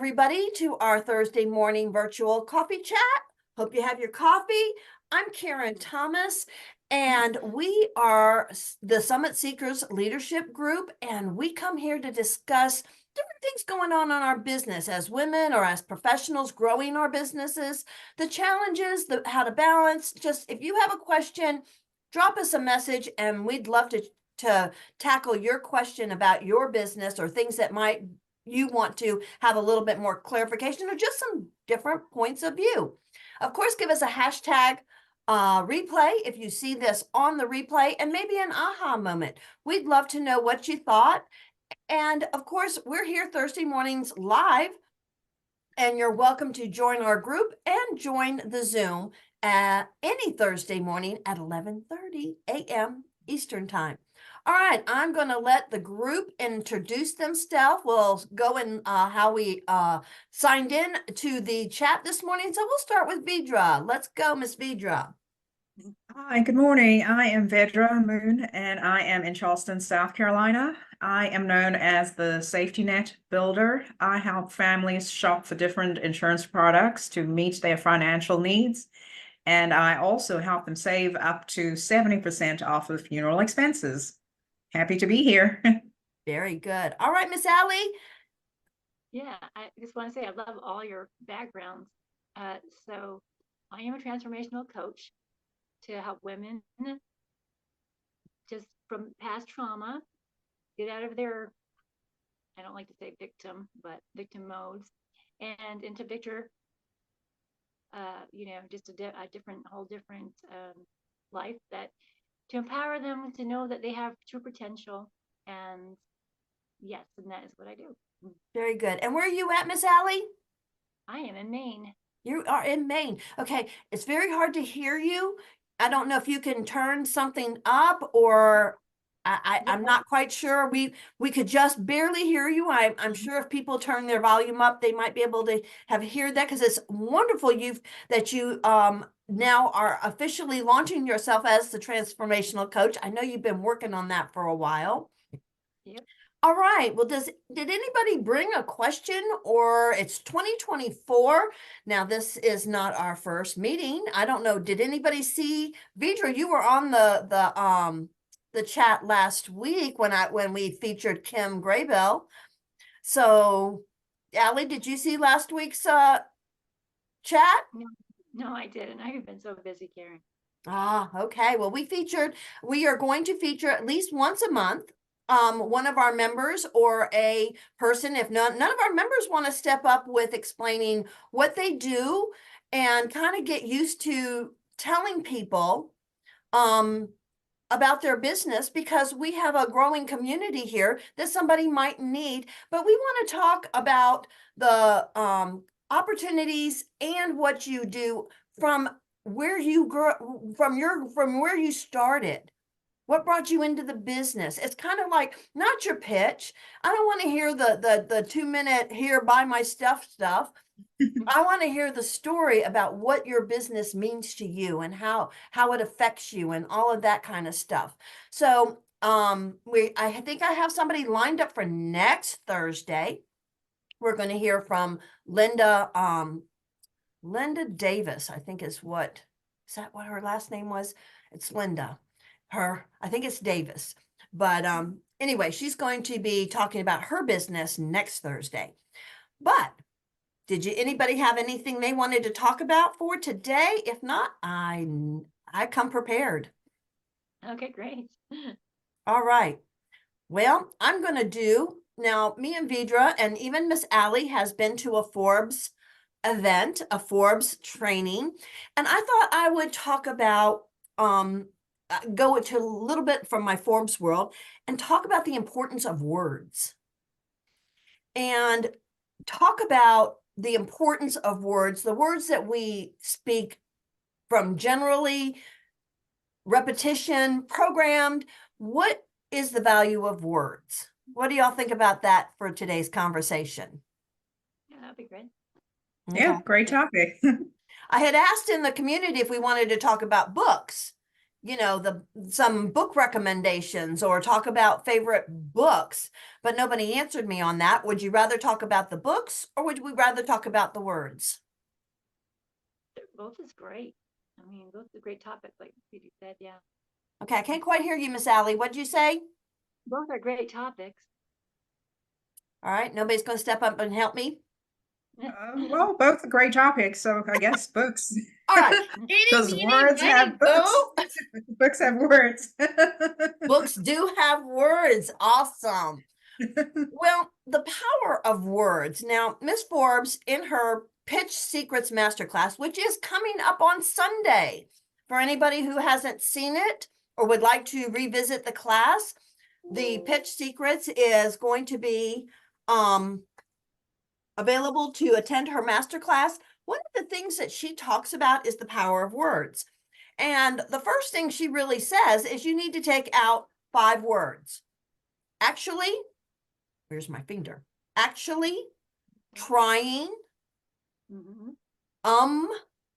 everybody, to our Thursday morning virtual coffee chat. Hope you have your coffee. I'm Karen Thomas, and we are the Summit Seekers Leadership Group, and we come here to discuss different things going on in our business as women or as professionals growing our businesses, the challenges, how to balance. Just if you have a question, drop us a message, and we'd love to tackle your question about your business or things that might you want to have a little bit more clarification or just some different points of view. Of course, give us a hashtag replay if you see this on the replay, and maybe an aha moment. We'd love to know what you thought. And of course, we're here Thursday mornings live, and you're welcome to join our group and join the Zoom any Thursday morning at 11:30 a.m. Eastern Time. All right, I'm going to let the group introduce themselves. We'll go in how we signed in to the chat this morning. So we'll start with Vidra. Let's go, Miss Vidra. Hi, good morning. I am Vedra Moon, and I am in Charleston, South Carolina. I am known as the Safety Net Builder. I help families shop for different insurance products to meet their financial needs. And I also help them save up to 70% off of funeral expenses. Happy to be here. Very good. All right, Miss Allie. Yeah, I just want to say I love all your backgrounds. So I am a transformational coach to help women just from past trauma get out of their, I don't like to say victim, but victim modes, and into victor, just a whole different life, that to empower them to know that they have true potential. And yes, and that is what I do. Very good. And where are you at, Miss Allie? I am in Maine. You are in Maine. Okay, it's very hard to hear you. I don't know if you can turn something up, or I'm not quite sure. We could just barely hear you. I'm sure if people turn their volume up, they might be able to have heard that, because it's wonderful that you now are officially launching yourself as the transformational coach. I know you've been working on that for a while. Yep. All right. Well, did anybody bring a question? Or it's 2024. Now, this is not our first meeting. I don't know. Did anybody see Vidra? You were on the chat last week when we featured Kim Graybell. So, Allie, did you see last week's chat? No, I didn't. I've been so busy, Karen. Okay. Well, we are going to feature at least once a month one of our members or a person. If none of our members want to step up with explaining what they do and kind of get used to telling people about their business, because we have a growing community here that somebody might need. But we want to talk about the opportunities and what you do from where you grew, from where you started. What brought you into the business? It's kind of like, not your pitch. I don't want to hear the 2-minute here, buy my stuff. I want to hear the story about what your business means to you and how it affects you and all of that kind of stuff. So I think I have somebody lined up for next Thursday. We're going to hear from Linda Davis, I think is that what her last name was? It's Linda. I think it's Davis. But anyway, she's going to be talking about her business next Thursday. But did anybody have anything they wanted to talk about for today? If not, I come prepared. Okay, great. All right. Well, I'm going to do now. Me and Vidra and even Miss Allie has been to a Forbes event, a Forbes training, and I thought I would talk about go into a little bit from my Forbes world and talk about the importance of words, and talk about the importance of words, the words that we speak, from generally repetition, programmed. What is the value of words? What do y'all think about that for today's conversation? Yeah, that'd be great. Yeah, great topic. I had asked in the community if we wanted to talk about books, you know, some book recommendations or talk about favorite books, but nobody answered me on that. Would you rather talk about the books or would we rather talk about the words? Both is great. I mean, both are great topics, like you said. Yeah, Okay, I can't quite hear you, Miss Allie. What'd you say? both are great topics. All right, nobody's going to step up and help me. Well, both are great topics, so I guess books. All right. Because Eeny, meeny, words miny, have books. moe. Books have words. Books do have words. Awesome. Well, the power of words. Now, Miss Forbes, in her Pitch Secrets Masterclass, which is coming up on Sunday, for anybody who hasn't seen it or would like to revisit the class, the Pitch Secrets is going to be available to attend her masterclass. One of the things that she talks about is the power of words. And the first thing she really says is you need to take out 5 words. Actually, where's my finger? Actually, trying, Mhm.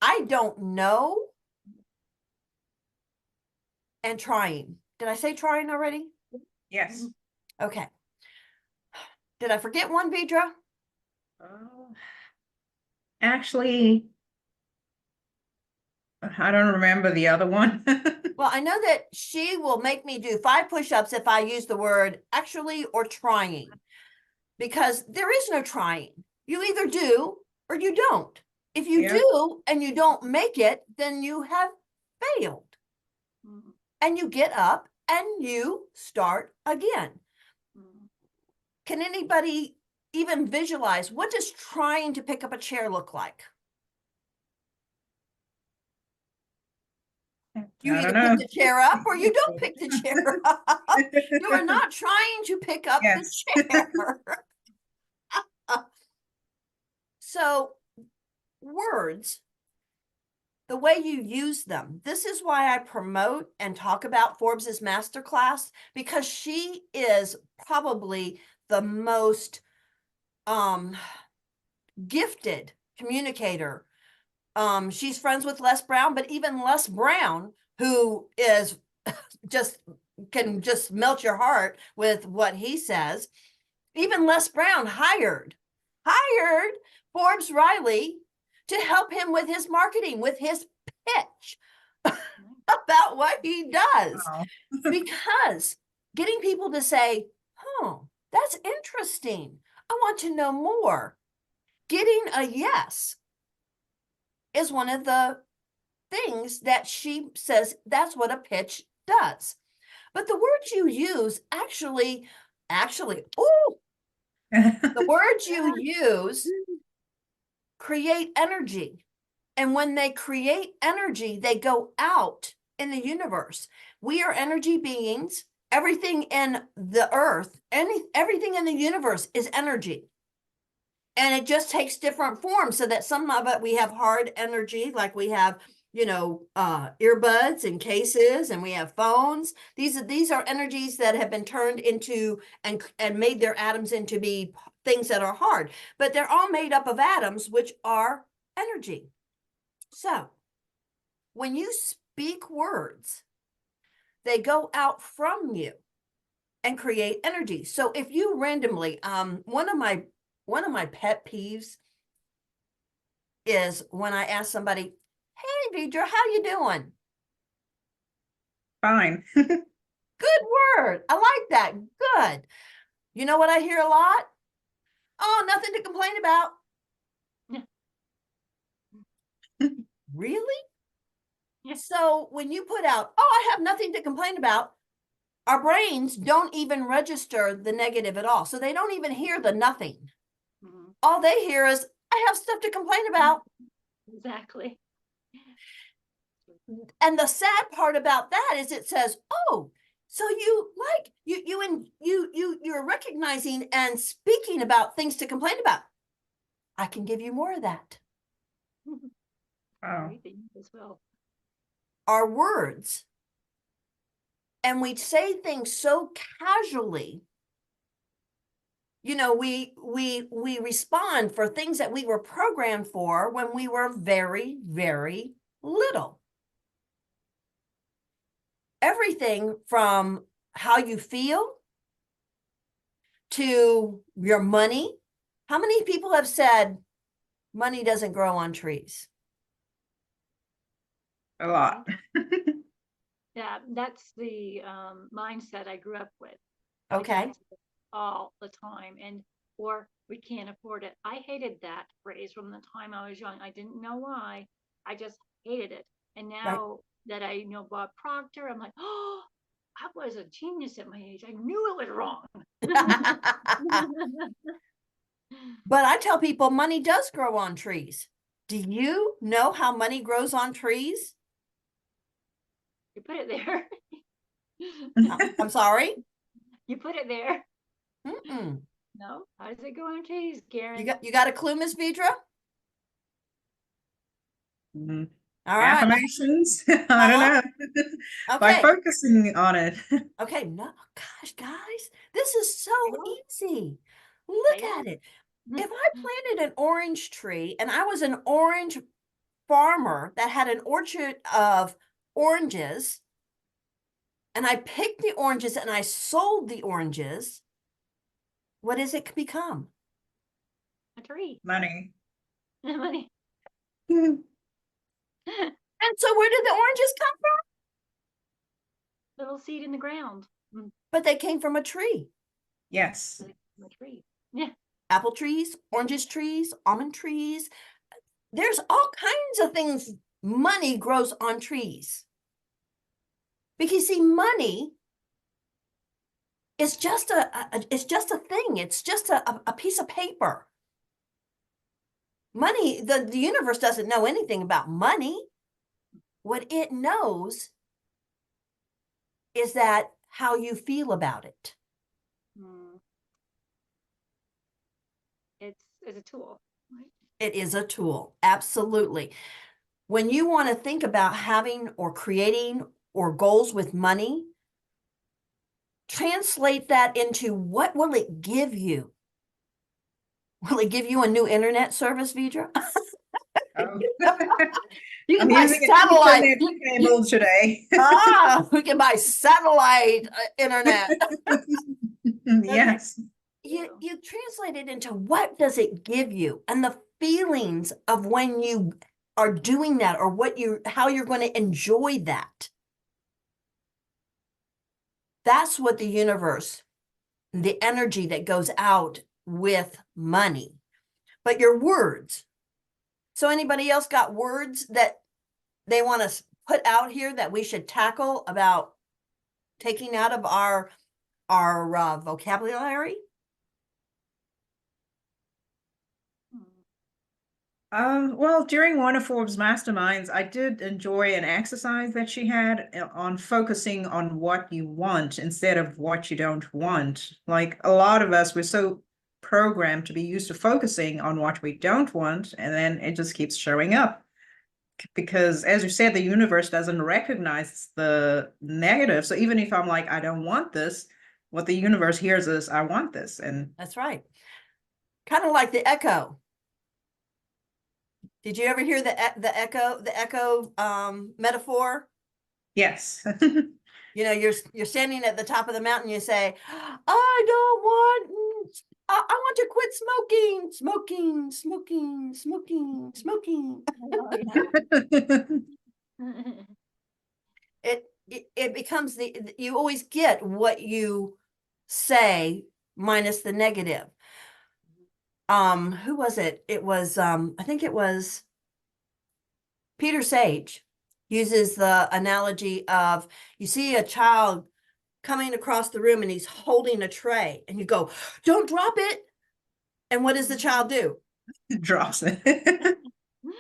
I don't know, and trying. Did I say trying already? Yes. Okay. Did I forget one, Vidra? Actually, I don't remember the other one. Well, I know that she will make me do 5 push-ups if I use the word actually or trying, because there is no trying. You either do or you don't. If you Yeah. do and you don't make it, then you have failed. Mhm. And you get up and you start again. Mhm. Can anybody even visualize what does trying to pick up a chair look like? You I either don't know. pick the chair up or you don't pick the chair up. You are not trying to pick up the Yes. chair. So words, the way you use them, this is why I promote and talk about Forbes's masterclass, because she is probably the most gifted communicator. She's friends with Les Brown, but even Les Brown, who is just can just melt your heart with what he says. Even Les Brown hired Forbes Riley to help him with his marketing, with his pitch about what he does. Oh. Because getting people to say, oh, that's interesting. I want to know more. Getting a yes is one of the things that she says that's what a pitch does. But the words you use actually, oh, the words you use create energy. And when they create energy, they go out in the universe. We are energy beings. Everything in the earth, everything in the universe is energy. And it just takes different forms, so that some of it we have hard energy, like we have, you know, earbuds and cases, and we have phones. These are energies that have been turned into and made their atoms into be things that are hard, but they're all made up of atoms, which are energy. So when you speak words, they go out from you and create energy. So if you randomly, one of my pet peeves is when I ask somebody, hey, Vidra, how you doing? Fine. Good word. I like that. Good. You know what I hear a lot? Oh, nothing to complain about. Really? Yeah. So when you put out, oh, I have nothing to complain about, our brains don't even register the negative at all. So they don't even hear the nothing. Mhm. All they hear is, I have stuff to complain about. Exactly. And the sad part about that is it says, oh, so you like you're recognizing and speaking about things to complain about. I can give you more of that. Oh. Everything as well. Our words. And we say things so casually. You know, we respond for things that we were programmed for when we were very, very little. everything from how you feel to your money. How many people have said money doesn't grow on trees? A lot. Yeah, that's the mindset I grew up with. Okay. That's all the time. Or we can't afford it. I hated that phrase from the time I was young. I didn't know why. I just hated it. And now that I know Bob Proctor, I'm like, oh, I was a genius at my age. I knew it was wrong. But I tell people money does grow on trees. Do you know how money grows on trees? You put it there. I'm sorry. You put it there. Mm-mm. No, how does it go on trees, Karen? You got a clue, Miss Vidra? Mhm. All right. Affirmations. I don't know. By Okay. focusing on it. Okay. No, gosh, guys, this is so know. easy. Look I know. at it. If I planted an orange tree and I was an orange farmer that had an orchard of oranges, and I picked the oranges and I sold the oranges, what does it become? A tree. Money. Money. Mhm. And so where did the oranges come from? Little seed in the ground. But they came from a tree. Yes. A tree. Yeah. Apple trees, oranges trees, almond trees. There's all kinds of things. Money grows on trees. Because see, money is just it's just a thing. It's just a piece of paper. Money, the universe doesn't know anything about money. What it knows is that how you feel about it. Mm. It's a tool, right? It is a tool. Absolutely. When you want to think about having or creating or goals with money, translate that into what will it give you? Will it give you a new internet service, Vidra? Oh. You can I'm buy using an satellite. Ethernet cable today. We can buy satellite internet. Yes. You translate it into what does it give you and the feelings of when you are doing that or how you're going to enjoy that. That's what the universe, the energy that goes out with money. But your words. So anybody else got words that they want to put out here that we should tackle about taking out of our vocabulary? Well, during one of Forbes' masterminds, I did enjoy an exercise that she had on focusing on what you want instead of what you don't want. Like a lot of us, we're so programmed to be used to focusing on what we don't want, and then it just keeps showing up. Because as you said, the universe doesn't recognize the negative. So even if I'm like, I don't want this, what the universe hears is, I want this. And That's right. Kind of like the echo. Did you ever hear the echo metaphor? yes. You know, you're standing at the top of the mountain. You say, "I don't want. I want to quit smoking, smoking, smoking, smoking, smoking." It becomes you always get what you say minus the negative. Who was it? It was I think it was Peter Sage uses the analogy of you see a child coming across the room and he's holding a tray and you go, "Don't drop it." And what does the child do? Drops it.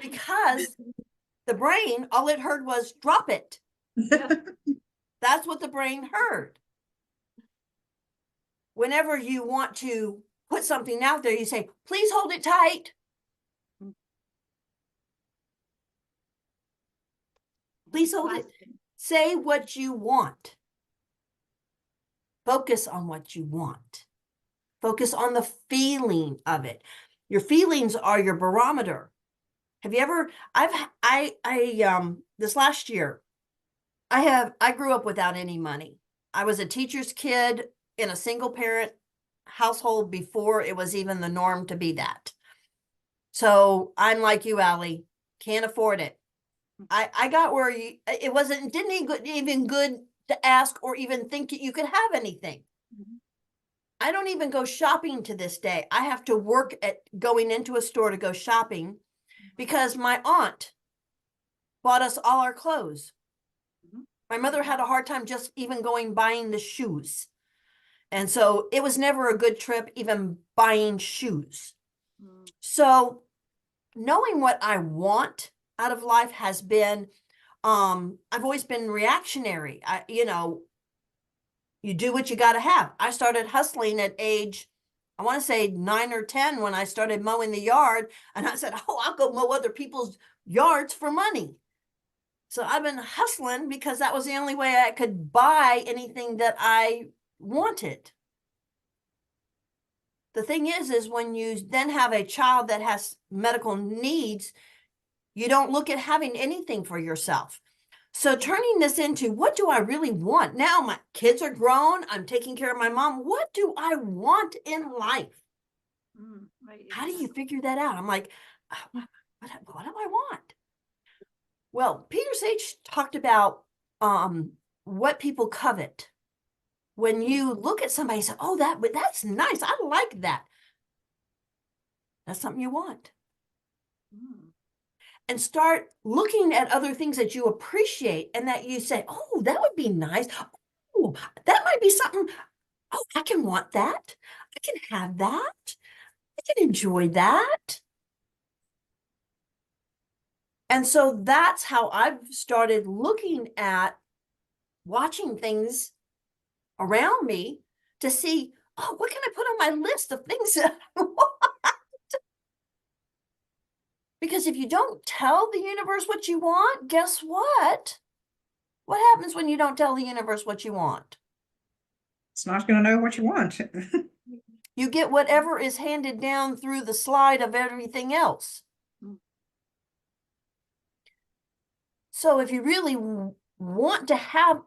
Because the brain, all it heard was drop it. That's what the brain heard. Whenever you want to put something out there, you say, "Please hold it tight." Please hold it. Say what you want. Focus on what you want. Focus on the feeling of it. Your feelings are your barometer. Have you ever, this last year, I grew up without any money. I was a teacher's kid in a single parent household before it was even the norm to be that. So I'm like you, Allie, can't afford it. I got where it wasn't, didn't even good to ask or even think you could have anything. Mhm. I don't even go shopping to this day. I have to work at going into a store to go shopping because my aunt bought us all our clothes. Mhm. My mother had a hard time just even buying the shoes. And so it was never a good trip, even buying shoes. Mm. So knowing what I want out of life has been, I've always been reactionary. You do what you got to have. I started hustling at age, I want to say 9 or 10 when I started mowing the yard. And I said, oh, I'll go mow other people's yards for money. So I've been hustling because that was the only way I could buy anything that I wanted. The thing is when you then have a child that has medical needs, you don't look at having anything for yourself. So turning this into what do I really want? Now my kids are grown. I'm taking care of my mom. What do I want in life? Right. How do you figure that out? I'm like, what do I want? Well, Peter Sage talked about what people covet. When you look at somebody and say, oh, that's nice. I like that. That's something you want. Mm. And start looking at other things that you appreciate and that you say, oh, that would be nice. Oh, that might be something. Oh, I can want that. I can have that. I can enjoy that. And so that's how I've started looking at watching things around me to see, oh, what can I put on my list of things that I want? Because if you don't tell the universe what you want, guess what? What happens when you don't tell the universe what you want? It's not going to know what you want. You get whatever is handed down through the slide of everything else. Mm. So if you really want to have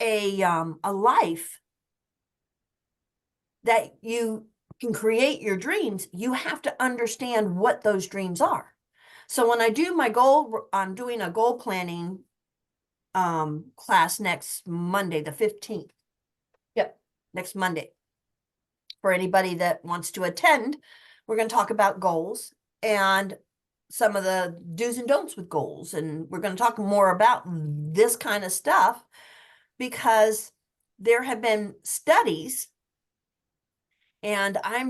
a life that you can create your dreams, you have to understand what those dreams are. So when I do my goal, I'm doing a goal planning class next Monday, the 15th. Yep, next Monday. For anybody that wants to attend, we're going to talk about goals and some of the do's and don'ts with goals. And we're going to talk more about this kind of stuff because there have been studies, and I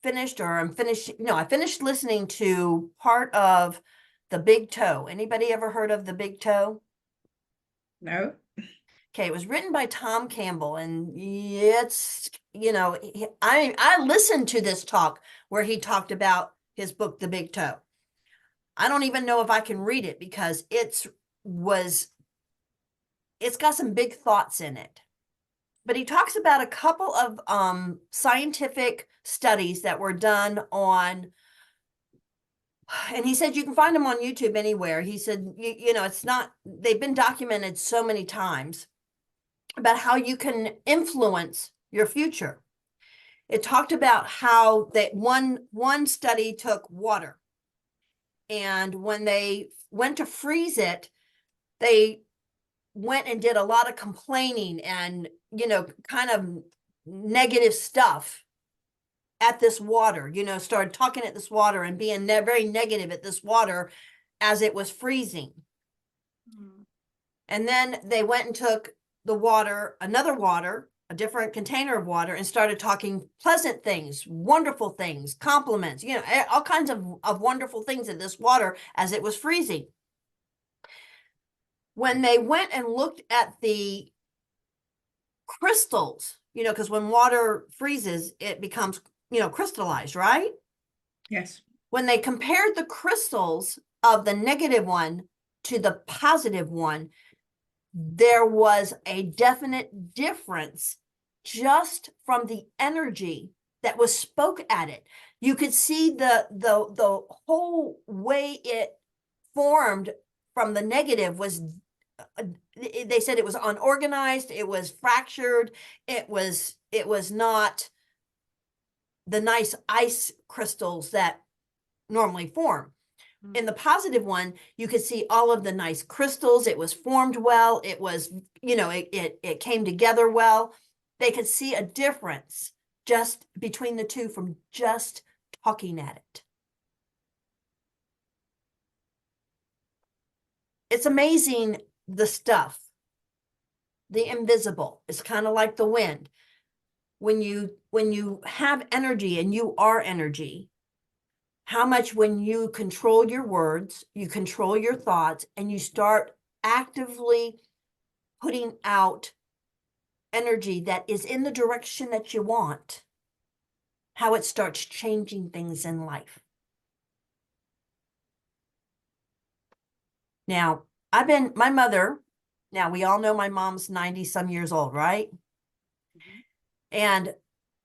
finished listening to part of The Big Toe. Anybody ever heard of The Big Toe? No. Okay, it was written by Tom Campbell, and it's, I listened to this talk where he talked about his book, The Big Toe. I don't even know if I can read it because it's got some big thoughts in it. But he talks about a couple of scientific studies that were done on, and he said you can find them on YouTube anywhere. He said, they've been documented so many times about how you can influence your future. It talked about how that one study took water, and when they went to freeze it, they went and did a lot of complaining and kind of negative stuff at this water, started talking at this water and being very negative at this water as it was freezing. Mm. And then they went and took a different container of water, and started talking pleasant things, wonderful things, compliments, all kinds of wonderful things in this water as it was freezing. When they went and looked at the crystals, because when water freezes, it becomes, crystallized, right? Yes. When they compared the crystals of the negative one to the positive one, there was a definite difference just from the energy that was spoke at it. You could see the whole way it formed from the negative was, they said it was unorganized, it was fractured, it was not the nice ice crystals that normally form. In the positive one, you could see all of the nice crystals. It was formed well. It was, it came together well. They could see a difference just between the two from just talking at it. It's amazing, the stuff, the invisible. It's kind of like the wind. When you have energy, and you are energy, how much, when you control your words, you control your thoughts, and you start actively putting out energy that is in the direction that you want, how it starts changing things in life. Now, my mother, now we all know my mom's 90 some years old, right? And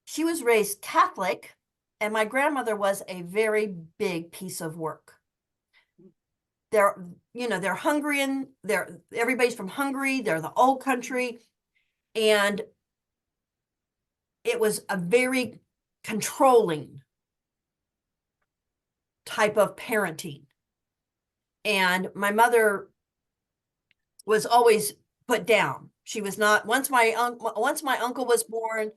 she was raised Catholic, and my grandmother was a very big piece of work. They're Hungarian, everybody's from Hungary, they're the old country. And it was a very controlling type of parenting. And my mother was always put down. She was not, once my uncle was born,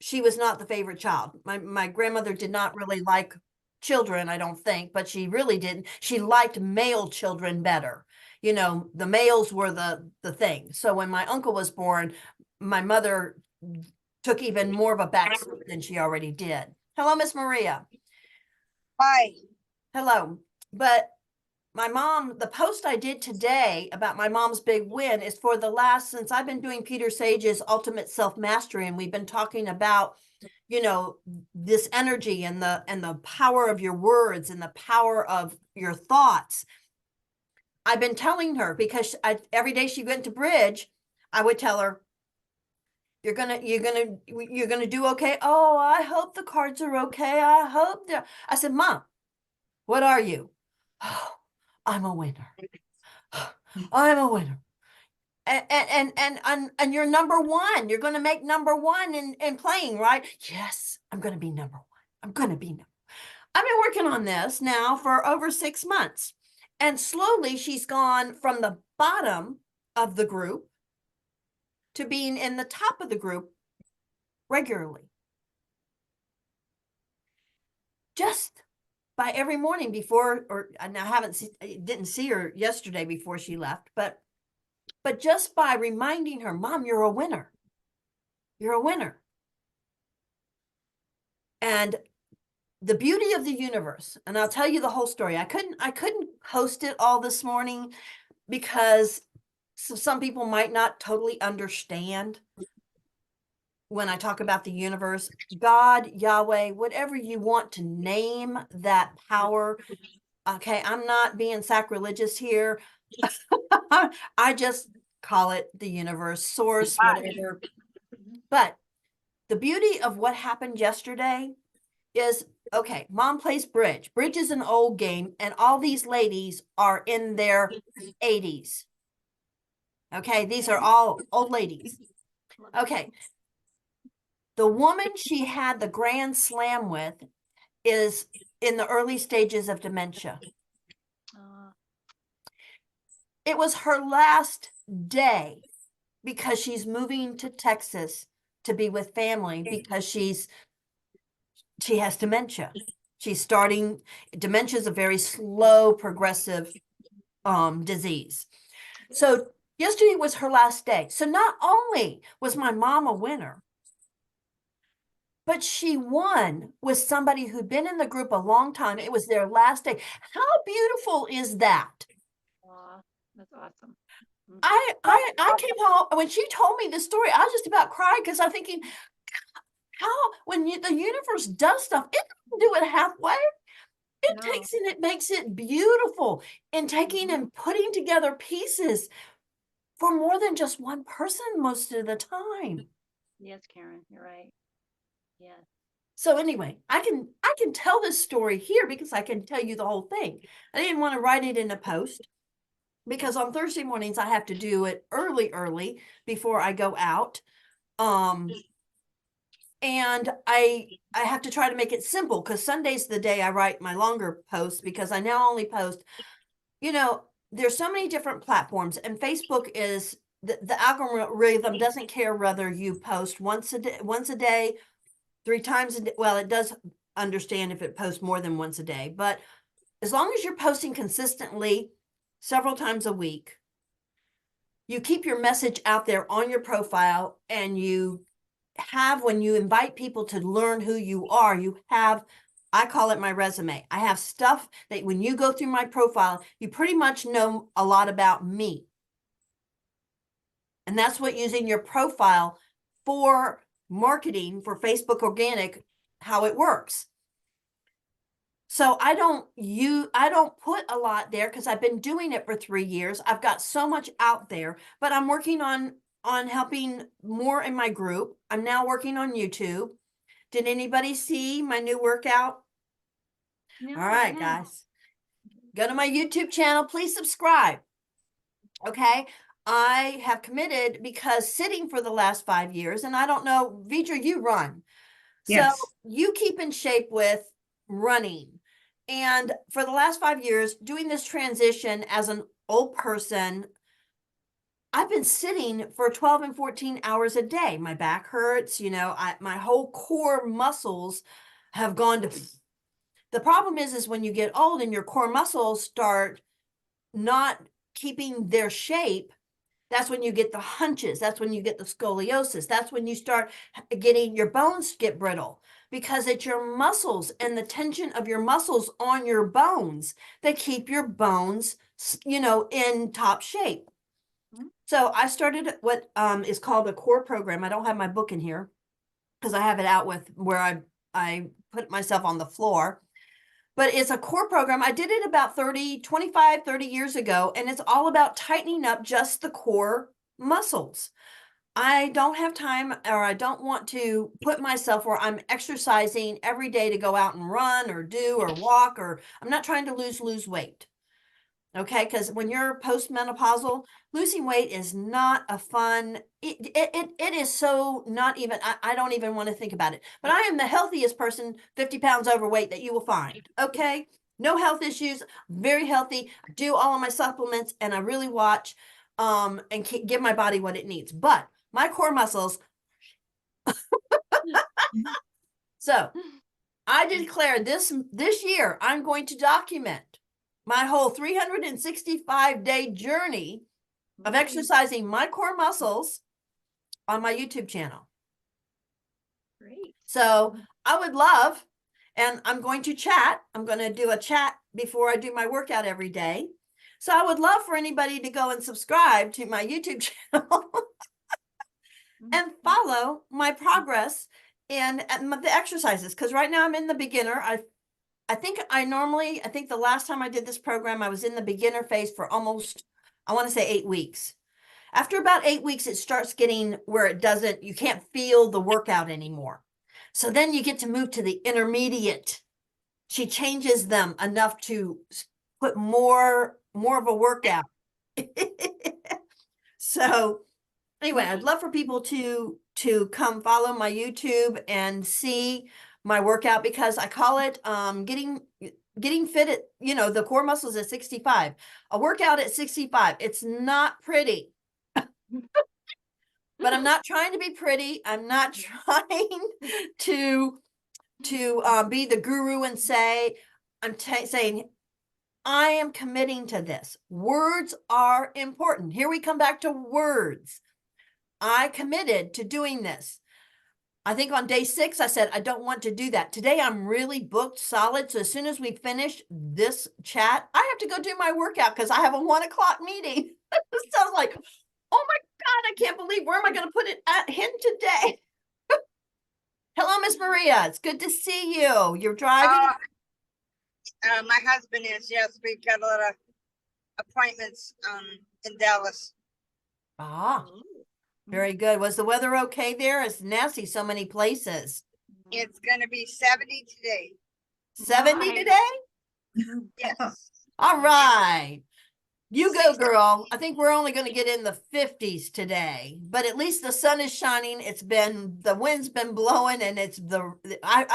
she was not the favorite child. My grandmother did not really like children, I don't think, but she really didn't. She liked male children better. The males were the thing. So when my uncle was born, my mother took even more of a backseat than she already did. Hello, Miss Maria. Hi. Hello. But my mom, the post I did today about my mom's big win is for the last, since I've been doing Peter Sage's Ultimate Self-Mastery, and we've been talking about, this energy and the power of your words and the power of your thoughts. I've been telling her, because every day she went to bridge, I would tell her, you're gonna do okay. Oh, I hope the cards are okay. I said, Mom, what are you? Oh, I'm a winner. I'm a winner. And you're number one. You're going to make number one in playing, right? Yes, I'm going to be number one. I'm going to be number one. I've been working on this now for over 6 months. And slowly she's gone from the bottom of the group to being in the top of the group regularly. Just by every morning before, and I didn't see her yesterday before she left, but just by reminding her, Mom, you're a winner. You're a winner. And the beauty of the universe, and I'll tell you the whole story. I couldn't post it all this morning because some people might not totally understand when I talk about the universe, God, Yahweh, whatever you want to name that power. Okay, I'm not being sacrilegious here. I just call it the universe, source, whatever. But the beauty of what happened yesterday is, okay, Mom plays bridge. Bridge is an old game, and all these ladies are in their 80s. Okay, these are all old ladies. Okay. The woman she had the grand slam with is in the early stages of dementia. It was her last day because she's moving to Texas to be with family because she has dementia. Dementia is a very slow progressive disease. So yesterday was her last day. So not only was my mom a winner, but she won with somebody who'd been in the group a long time. It was their last day. How beautiful is that? That's awesome. I came home, when she told me this story, I just about cried because I'm thinking, how, when the universe does stuff, it doesn't do it halfway. It takes and it makes it beautiful in taking and putting together pieces for more than just one person most of the time. Yes, Karen, you're right. Yes. So anyway, I can tell this story here because I can tell you the whole thing. I didn't want to write it in a post because on Thursday mornings I have to do it early before I go out. And I have to try to make it simple because Sunday's the day I write my longer posts because I now only post, there's so many different platforms, and Facebook is the algorithm doesn't care whether you post once a day, 3 times a day. Well, it does understand if it posts more than once a day, but as long as you're posting consistently several times a week, you keep your message out there on your profile, and you have, when you invite people to learn who you are, you have, I call it my resume. I have stuff that when you go through my profile, you pretty much know a lot about me. And that's what using your profile for marketing for Facebook organic, how it works. So I don't put a lot there because I've been doing it for 3 years. I've got so much out there, but I'm working on helping more in my group. I'm now working on YouTube. Did anybody see my new workout? No, All right, guys, go to my YouTube channel. Please subscribe. Okay. I have committed because sitting for the last 5 years, and I don't know, Vidra, you run. Yes. So you keep in shape with running. And for the last 5 years, doing this transition as an old person, I've been sitting for 12 and 14 hours a day. My back hurts, my whole core muscles have gone to. The problem is when you get old and your core muscles start not keeping their shape, that's when you get the hunches. That's when you get the scoliosis. That's when you start getting your bones get brittle because it's your muscles and the tension of your muscles on your bones that keep your bones, in top shape. So I started what is called a core program. I don't have my book in here because I have it out with where I put myself on the floor. But it's a core program. I did it about 30 years ago, and it's all about tightening up just the core muscles. I don't have time, or I don't want to put myself where I'm exercising every day to go out and run or do or walk, or I'm not trying to lose weight. Okay, because when you're postmenopausal, losing weight is not a fun, it is so not even, I don't even want to think about it. But I am the healthiest person, 50 pounds overweight, that you will find. Okay, no health issues, very healthy. I do all of my supplements, and I really watch and give my body what it needs. But my core muscles. So I declare this year I'm going to document my whole 365-day journey of exercising my core muscles on my YouTube channel. Great. So I would love, and I'm going to chat. I'm going to do a chat before I do my workout every day. So I would love for anybody to go and subscribe to my YouTube channel and follow my progress in the exercises. Because right now I'm in the beginner. I think the last time I did this program, I was in the beginner phase for almost, I want to say 8 weeks. After about 8 weeks, it starts getting where you can't feel the workout anymore. So then you get to move to the intermediate. She changes them enough to put more of a workout. So anyway, I'd love for people to come follow my YouTube and see my workout, because I call it getting fit at, the core muscles at 65. A workout at 65. It's not pretty. But I'm not trying to be pretty. I'm not trying to be the guru and say, I'm saying I am committing to this. Words are important. Here we come back to words. I committed to doing this. I think on day 6, I said, I don't want to do that. Today, I'm really booked solid. So as soon as we finish this chat, I have to go do my workout because I have a 1 o'clock meeting. So I was like, oh my God, I can't believe, where am I going to put it at him today? Hello, Miss Maria. It's good to see you. You're driving? My husband is, yes, we've got a lot of appointments in Dallas. Very good. Was the weather okay there? It's nasty so many places. It's gonna be 70 today. 70 Nice. today? Yes. All right. You go, girl. I think we're only going to get in the 50s today, but at least the sun is shining. The wind's been blowing, and I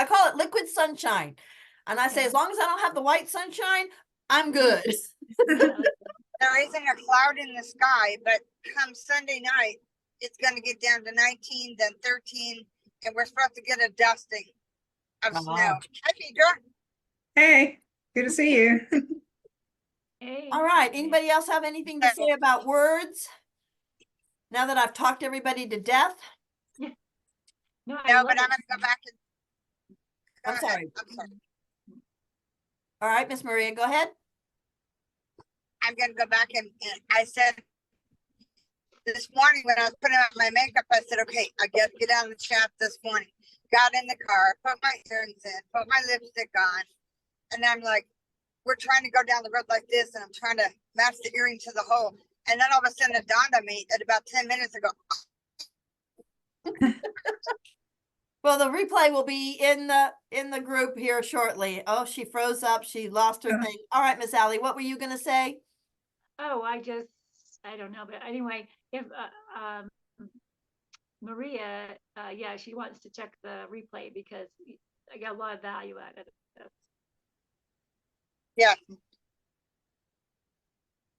call it liquid sunshine. And I say, Yeah. as long as I don't have the white sunshine, I'm good. There isn't a cloud in the sky, but come Sunday night, it's gonna get down to 19, then 13, and we're supposed to get a dusting of snow. Wow. Hi, Pedro. Hey, good to see you. Hey. All right. Anybody else have anything to say about words? Now that I've talked everybody to death? No, I No, love but I'm it. gonna go back and. Go I'm ahead. sorry. I'm sorry. All right, Miss Maria, go ahead. I'm gonna go back and I said this morning when I was putting on my makeup, I said, okay, I gotta get on the chat this morning. Got in the car, put my earrings in, put my lipstick on, and I'm like, we're trying to go down the road like this, and I'm trying to match the earring to the hole. And then all of a sudden it dawned on me at about 10 minutes ago, Well, the replay will be in the group here shortly. Oh, she froze up. She lost her thing. All right, Miss Allie, what were you going to say? Oh, I don't know, but anyway, if Maria, yeah, she wants to check the replay because I got a lot of value out of it. yeah,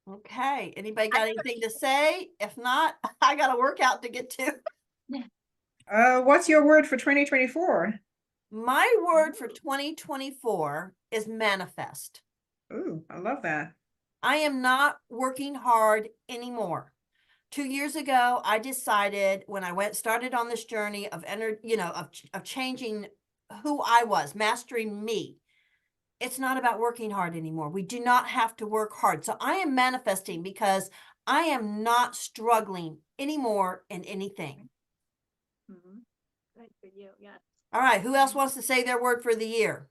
Okay. Anybody got anything to say? If not, I got a workout to get to. What's your word for 2024? My word for 2024 is manifest. Ooh, I love that. I am not working hard anymore. 2 years ago, I decided when I started on this journey of of changing who I was, mastering me. It's not about working hard anymore. We do not have to work hard. So I am manifesting because I am not struggling anymore in anything. Mhm. Good for you. Yeah. All right. Who else wants to say their word for the year?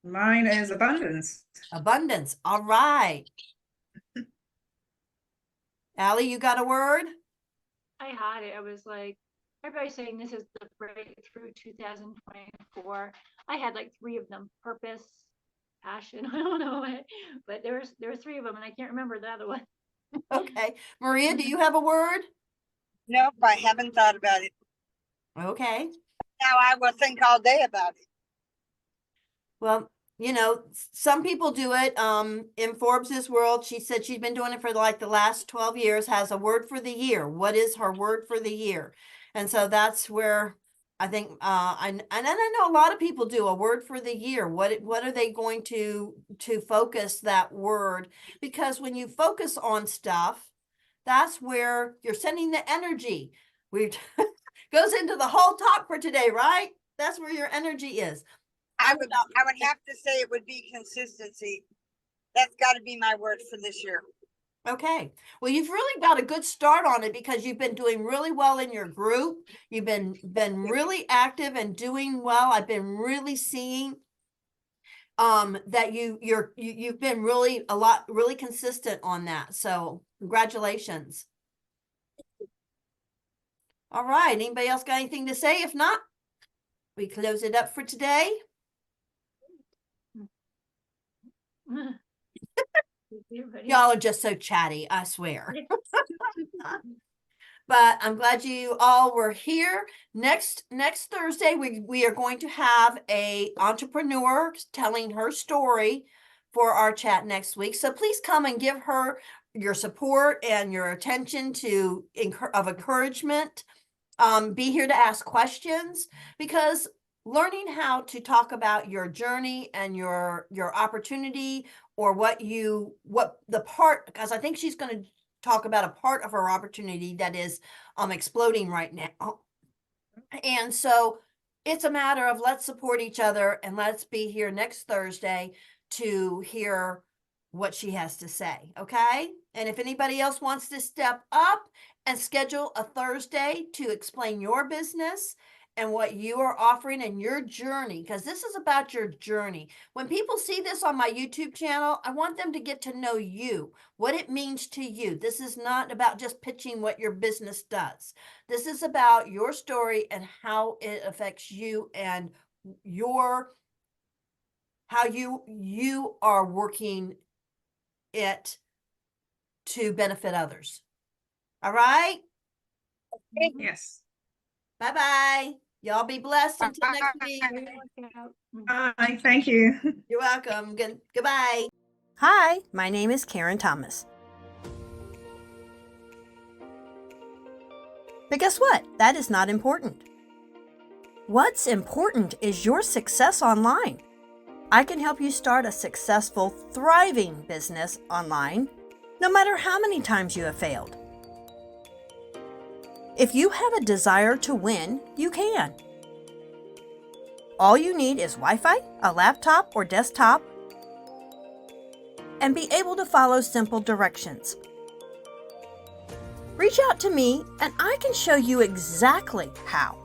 Mine is abundance. Abundance. All right. Allie, you got a word? I had it. I was like, everybody's saying this is the breakthrough 2024. I had like 3 of them: purpose, passion. I don't know what, but there were 3 of them, and I can't remember the other one. Okay. Maria, do you have a word? nope, I haven't thought about it. Okay. Now I will think all day about it. Well, some people do it. In Forbes's world, she said she's been doing it for like the last 12 years, has a word for the year. What is her word for the year? And so that's where I think, and I know a lot of people do a word for the year. What are they going to focus that word? Because when you focus on stuff, that's where you're sending the energy. We goes into the whole talk for today, right? That's where your energy is. I would have to say it would be consistency. That's got to be my word for this year. Okay. Well, you've really got a good start on it because you've been doing really well in your group. You've been really active and doing well. I've been really seeing that you've been really consistent on that. So congratulations. All right. Anybody else got anything to say? If not, we close it up for today. Y'all are just so chatty, I swear. But I'm glad you all were here. Next Thursday, we are going to have a entrepreneur telling her story for our chat next week. So please come and give her your support and your attention of encouragement. Be here to ask questions, because learning how to talk about your journey and your opportunity, or because I think she's going to talk about a part of her opportunity that is exploding right now. And so it's a matter of let's support each other and let's be here next Thursday to hear what she has to say. Okay. And if anybody else wants to step up and schedule a Thursday to explain your business and what you are offering and your journey, because this is about your journey. When people see this on my YouTube channel, I want them to get to know you, what it means to you. This is not about just pitching what your business does. This is about your story and how it affects you and your how you are working it to benefit others. All right? Yes. Bye-bye. Y'all be blessed until next Bye. week. Look out. Bye. Thank you. You're welcome. Goodbye. Hi, my name is Karen Thomas. But guess what? That is not important. What's important is your success online. I can help you start a successful, thriving business online, no matter how many times you have failed. If you have a desire to win, you can. All you need is Wi-Fi, a laptop or desktop, and be able to follow simple directions. Reach out to me and I can show you exactly how.